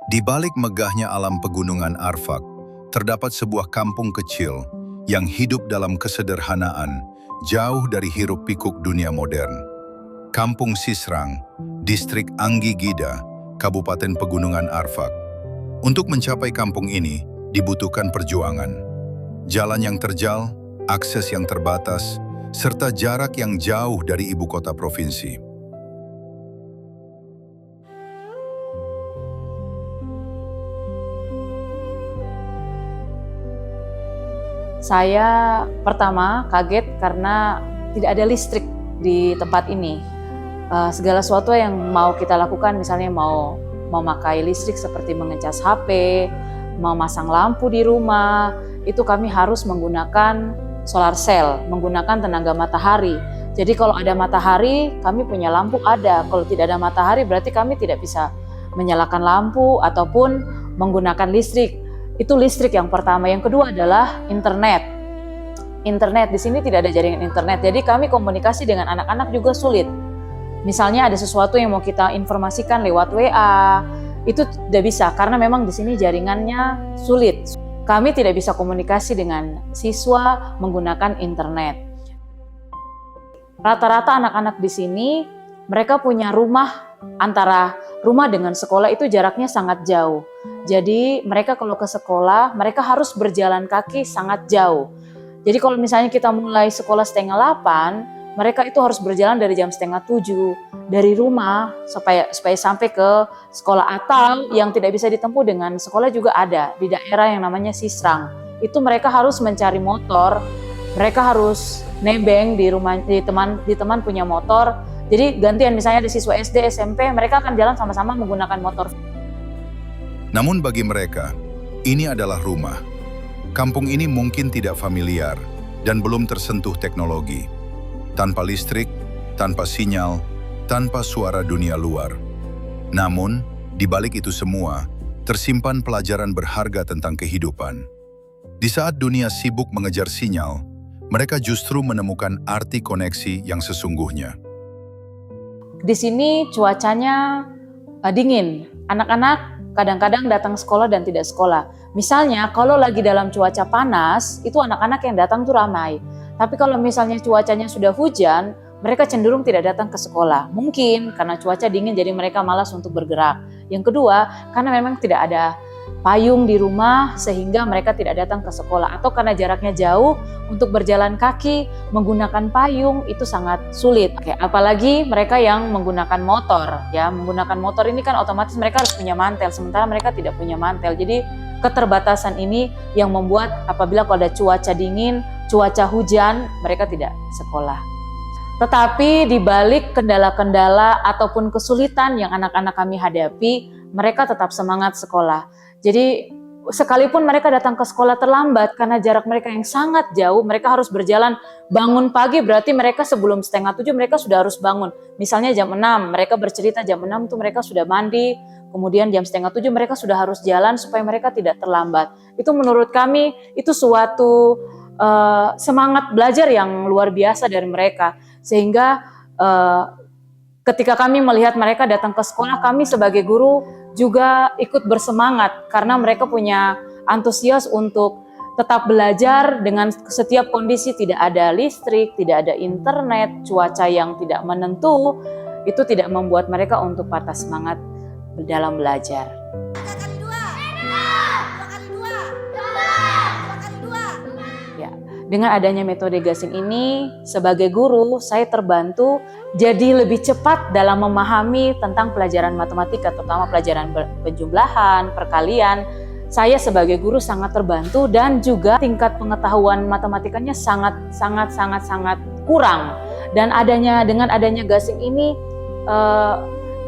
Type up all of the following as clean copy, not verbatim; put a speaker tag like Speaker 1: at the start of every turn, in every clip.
Speaker 1: Di balik megahnya alam pegunungan Arfak, terdapat sebuah kampung kecil yang hidup dalam kesederhanaan, jauh dari hiruk-pikuk dunia modern. Kampung Sisrang, Distrik Anggi Gida, Kabupaten Pegunungan Arfak. Untuk mencapai kampung ini, dibutuhkan perjuangan. Jalan yang terjal, akses yang terbatas, serta jarak yang jauh dari ibu kota provinsi.
Speaker 2: Saya pertama kaget karena tidak ada listrik di tempat ini. Segala sesuatu yang mau kita lakukan, misalnya mau memakai listrik seperti mengecas HP, mau masang lampu di rumah, itu kami harus menggunakan solar cell, menggunakan tenaga matahari. Jadi kalau ada matahari, kami punya lampu ada. Kalau tidak ada matahari, berarti kami tidak bisa menyalakan lampu ataupun menggunakan listrik. Itu listrik yang pertama. Yang kedua adalah internet. Internet di sini tidak ada jaringan internet. Jadi kami komunikasi dengan anak-anak juga sulit. Misalnya ada sesuatu yang mau kita informasikan lewat WA, itu tidak bisa karena memang di sini jaringannya sulit. Kami tidak bisa komunikasi dengan siswa menggunakan internet. Rata-rata anak-anak di sini mereka punya rumah, antara rumah dengan sekolah itu jaraknya sangat jauh. Jadi mereka kalau ke sekolah, mereka harus berjalan kaki sangat jauh. Jadi kalau misalnya kita mulai sekolah 7:30, mereka itu harus berjalan dari jam 6:30 dari rumah supaya sampai ke sekolah. Atau yang tidak bisa ditempuh dengan sekolah juga ada di daerah yang namanya Sisrang. Itu mereka harus mencari motor, mereka harus nebeng di rumah di teman punya motor. Jadi gantian, misalnya ada siswa SD, SMP, mereka akan jalan sama-sama menggunakan motor.
Speaker 1: Namun bagi mereka, ini adalah rumah. Kampung ini mungkin tidak familiar dan belum tersentuh teknologi. Tanpa listrik, tanpa sinyal, tanpa suara dunia luar. Namun, di balik itu semua, tersimpan pelajaran berharga tentang kehidupan. Di saat dunia sibuk mengejar sinyal, mereka justru menemukan arti koneksi yang sesungguhnya.
Speaker 2: Di sini cuacanya dingin. Anak-anak kadang-kadang datang sekolah dan tidak sekolah. Misalnya kalau lagi dalam cuaca panas, itu anak-anak yang datang tuh ramai. Tapi kalau misalnya cuacanya sudah hujan, mereka cenderung tidak datang ke sekolah. Mungkin karena cuaca dingin jadi mereka malas untuk bergerak. Yang kedua, karena memang tidak ada payung di rumah sehingga mereka tidak datang ke sekolah. Atau karena jaraknya jauh, untuk berjalan kaki menggunakan payung itu sangat sulit. Apalagi mereka yang menggunakan motor. Ya, menggunakan motor ini kan otomatis mereka harus punya mantel, sementara mereka tidak punya mantel. Jadi keterbatasan ini yang membuat apabila kalau ada cuaca dingin, cuaca hujan, mereka tidak sekolah. Tetapi di balik kendala-kendala ataupun kesulitan yang anak-anak kami hadapi, mereka tetap semangat sekolah. Jadi sekalipun mereka datang ke sekolah terlambat karena jarak mereka yang sangat jauh, mereka harus berjalan bangun pagi, berarti mereka sebelum 6:30 mereka sudah harus bangun. Misalnya jam 6, mereka bercerita jam 6 itu mereka sudah mandi, kemudian jam 6:30 mereka sudah harus jalan supaya mereka tidak terlambat. Itu menurut kami itu suatu semangat belajar yang luar biasa dari mereka. Sehingga ketika kami melihat mereka datang ke sekolah, kami sebagai guru juga ikut bersemangat karena mereka punya antusias untuk tetap belajar dengan setiap kondisi, tidak ada listrik, tidak ada internet, cuaca yang tidak menentu, itu tidak membuat mereka untuk patah semangat dalam belajar. Dengan adanya metode gasing ini, sebagai guru, saya terbantu jadi lebih cepat dalam memahami tentang pelajaran matematika, terutama pelajaran penjumlahan, perkalian. Saya sebagai guru sangat terbantu dan juga tingkat pengetahuan matematikanya sangat kurang. Dan dengan adanya gasing ini,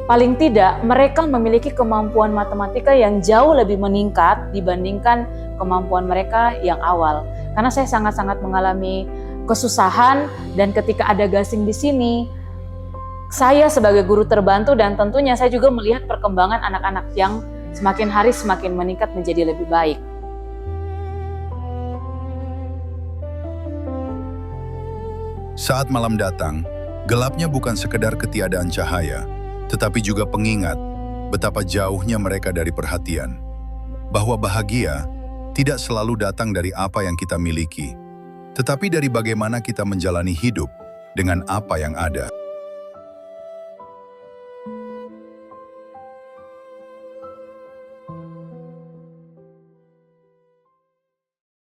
Speaker 2: paling tidak mereka memiliki kemampuan matematika yang jauh lebih meningkat dibandingkan kemampuan mereka yang awal. Karena saya sangat-sangat mengalami kesusahan dan ketika ada gasing di sini, saya sebagai guru terbantu dan tentunya saya juga melihat perkembangan anak-anak yang semakin hari semakin meningkat menjadi lebih baik.
Speaker 1: Saat malam datang, gelapnya bukan sekedar ketiadaan cahaya, tetapi juga pengingat betapa jauhnya mereka dari perhatian. Bahwa bahagia tidak selalu datang dari apa yang kita miliki, tetapi dari bagaimana kita menjalani hidup dengan apa yang ada.